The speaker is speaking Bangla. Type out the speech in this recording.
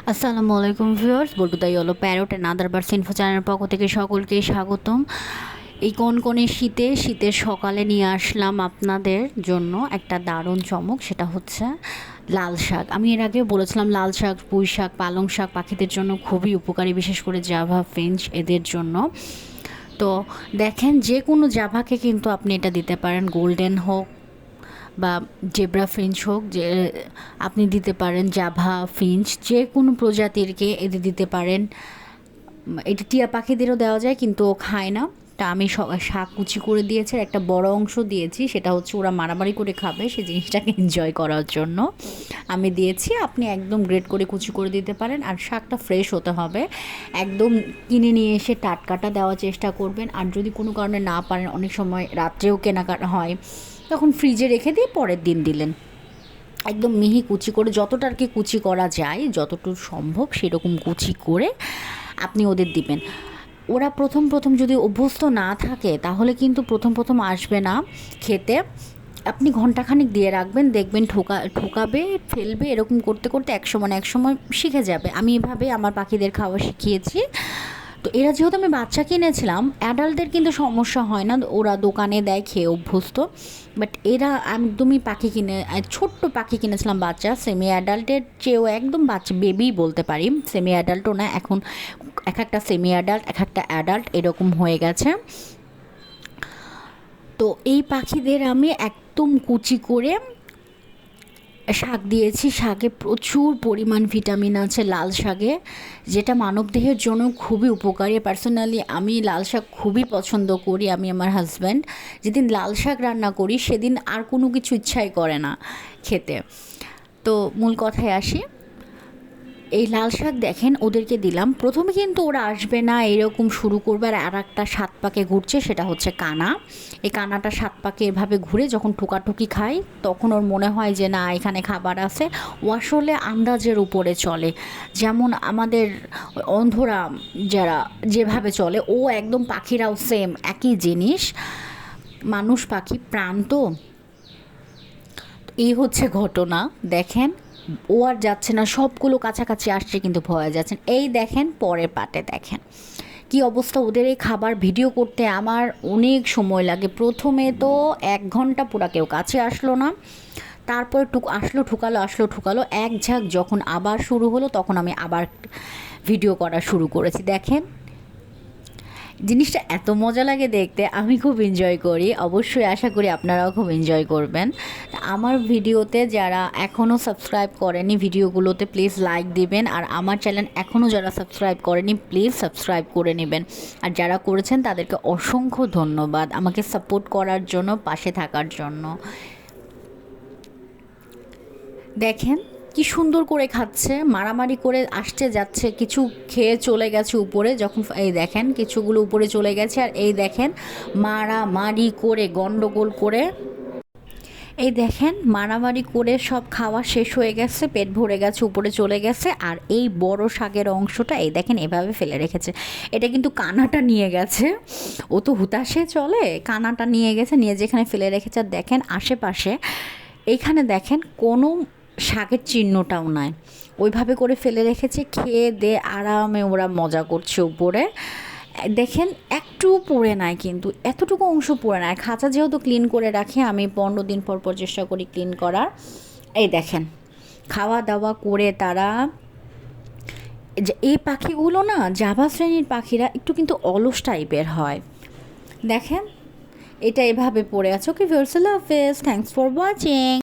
আসসালামু আলাইকুম viewers, Boltu the yellow parrot and other birds info চ্যানেলের পক্ষ থেকে সকলকে স্বাগতম। এই কনকনে শীতের সকালে নিয়ে আসলাম আপনাদের জন্য একটা দারুণ চমক, সেটা হচ্ছে লাল শাক। আমি এর আগে বলেছিলাম লাল শাক, পুঁই শাক, পালং শাক পাখিদের জন্য খুবই উপকারী, বিশেষ করে জাভা ফিঞ্চ এদের জন্য। তো দেখেন, যে কোনো জাভাকে কিন্তু আপনি এটা দিতে পারেন, গোল্ডেন হোক বা জেব্রা ফিঞ্চ হোক, যে আপনি দিতে পারেন জাভা ফিঞ্চ, যে কোনো প্রজাতিরকে এদের দিতে পারেন। এটা টিয়া পাখিদেরও দেওয়া যায়, কিন্তু ও খায় না। তা আমি শাক কুচি করে দিয়েছি, আর একটা বড় অংশ দিয়েছি, সেটা হচ্ছে ওরা মারামারি করে খাবে, সেই জিনিসটাকে এনজয় করার জন্য আমি দিয়েছি। আপনি একদম গ্রেট করে কুচি করে দিতে পারেন, আর শাকটা ফ্রেশ হতে হবে। একদম কিনে নিয়ে এসে টাটকাটা দেওয়ার চেষ্টা করবেন। আর যদি কোনো কারণে না পারেন, অনেক সময় রাত্রেও কেনাকাটা হয়, তখন ফ্রিজে রেখে দিয়ে পরের দিন দিলেন। একদম মিহি কুচি করে, যতটা আর কি কুচি করা যায়, যতটুকু সম্ভব সেরকম কুচি করে আপনি ওদের দিবেন। ওরা প্রথম প্রথম যদি অভ্যস্ত না থাকে, তাহলে কিন্তু প্রথম প্রথম আসবে না খেতে। আপনি ঘন্টাখানিক দিয়ে রাখবেন, দেখবেন ঠোকাবে, ফেলবে, এরকম করতে করতে এক সময় শিখে যাবে। আমি এভাবে আমার পাখিদের খাওয়া শিখিয়েছি। তো এরা যেহেতু আমি বাচ্চা কিনেছিলাম, অ্যাডাল্টদের কিন্তু সমস্যা হয় না, ওরা দোকানে দেয়, খেয়ে অভ্যস্ত। বাট এরা একদমই ছোট্ট পাখি কিনেছিলাম বাচ্চা, সেমি অ্যাডাল্টের চেয়েও একদম বাচ্চা, বেবি বলতে পারি, সেমি অ্যাডাল্টও না। এখন এক একটা সেমি অ্যাডাল্ট, এক একটা অ্যাডাল্ট এরকম হয়ে গেছে। তো এই পাখিদের আমি একদম কুচি করে শাক দিয়েছি। শাকে প্রচুর পরিমাণ ভিটামিন আছে লাল শাকে, যেটা মানবদেহের জন্য খুবই উপকারী। পার্সোনালি আমি লাল শাক খুবই পছন্দ করি। আমি আমার হাজব্যান্ড যেদিন লাল শাক রান্না করি, সেদিন আর কোনো কিছু ইচ্ছাই করে না খেতে। তো মূল কথায় আসি, এই লাল শাক দেখেন ওদেরকে দিলাম। প্রথমে কিন্তু ওরা আসবে না, এরকম শুরু করবে। আর একটা সাত পাকে ঘুরছে, সেটা হচ্ছে কানা। এই কানাটা সাত পাকে এভাবে ঘুরে যখন ঠুকাঠুকি খায়, তখন ওর মনে হয় যে না, এখানে খাবার আছে। ও আসলে আন্দাজের উপরে চলে, যেমন আমাদের অন্ধরা যারা যেভাবে চলে, ও একদম পাখিরাও সেম একই জিনিস। মানুষ পাখি প্রাণ তো। এই হচ্ছে ঘটনা। দেখেন, ও আর যাচ্ছে না, সবগুলো কাছাকাছি আসছে কিন্তু ভয় যাচ্ছেন। এই দেখেন, পরের পাটে দেখেন কি অবস্থা। ওদের এই খাবার ভিডিও করতে আমার অনেক সময় লাগে। প্রথমে তো 1 ঘন্টা পুরা কেউ কাছে আসলো না, তারপর ঠুকালো এক ঝাঁক। যখন আবার শুরু হলো, তখন আমি আবার ভিডিও করা শুরু করেছি। দেখেন, জিনিসটা এত মজা লাগে দেখতে, আমি খুব এনজয় করি। অবশ্যই আশা করি আপনারাও খুব এনজয় করবেন। আমার ভিডিওতে যারা এখনও সাবস্ক্রাইব করেনি, ভিডিওগুলোতে প্লিজ লাইক দিবেন। আর আমার চ্যানেল এখনও যারা সাবস্ক্রাইব করেনি, প্লিজ সাবস্ক্রাইব করে নেবেন। আর যারা করেছেন তাদেরকে অসংখ্য ধন্যবাদ আমাকে সাপোর্ট করার জন্য, পাশে থাকার জন্য। দেখেন কি সুন্দর করে খাচ্ছে, মারামারি করে আসছে যাচ্ছে, কিছু খেয়ে চলে গেছে উপরে। যখন এই দেখেন কিছুগুলো উপরে চলে গেছে, আর এই দেখেন মারামারি করে, গন্ডগোল করে, এই দেখেন মারামারি করে সব খাওয়া শেষ হয়ে গেছে, পেট ভরে গেছে, উপরে চলে গেছে। আর এই বড় শাকের অংশটা এই দেখেন এভাবে ফেলে রেখেছে। এটা কিন্তু কানাটা নিয়ে গেছে, ও তো হুতাশে চলে, কানাটা নিয়ে গেছে, নিয়ে যেখানে ফেলে রেখেছে। আর দেখেন আশেপাশে, এইখানে দেখেন কোনো শাকের চিহ্নটাও নাই, ওইভাবে করে ফেলে রেখেছে। খেয়ে দে আরামে ওরা মজা করছে উপরে। দেখেন একটু পড়ে নাই, কিন্তু এতটুকু অংশ পড়ে নাই। খাঁচা যেহেতু ক্লিন করে রাখি, আমি 15 দিন পর পর চেষ্টা করি ক্লিন করার। এই দেখেন খাওয়া দাওয়া করে তারা, যে এই পাখিগুলো না, জাভা শ্রেণীর পাখিরা একটু কিন্তু অলস টাইপের হয়। দেখেন এটা এভাবে পড়ে আছে। ওকে ভিউয়ার্স, আল্লাহ হাফেজ, থ্যাঙ্কস ফর ওয়াচিং।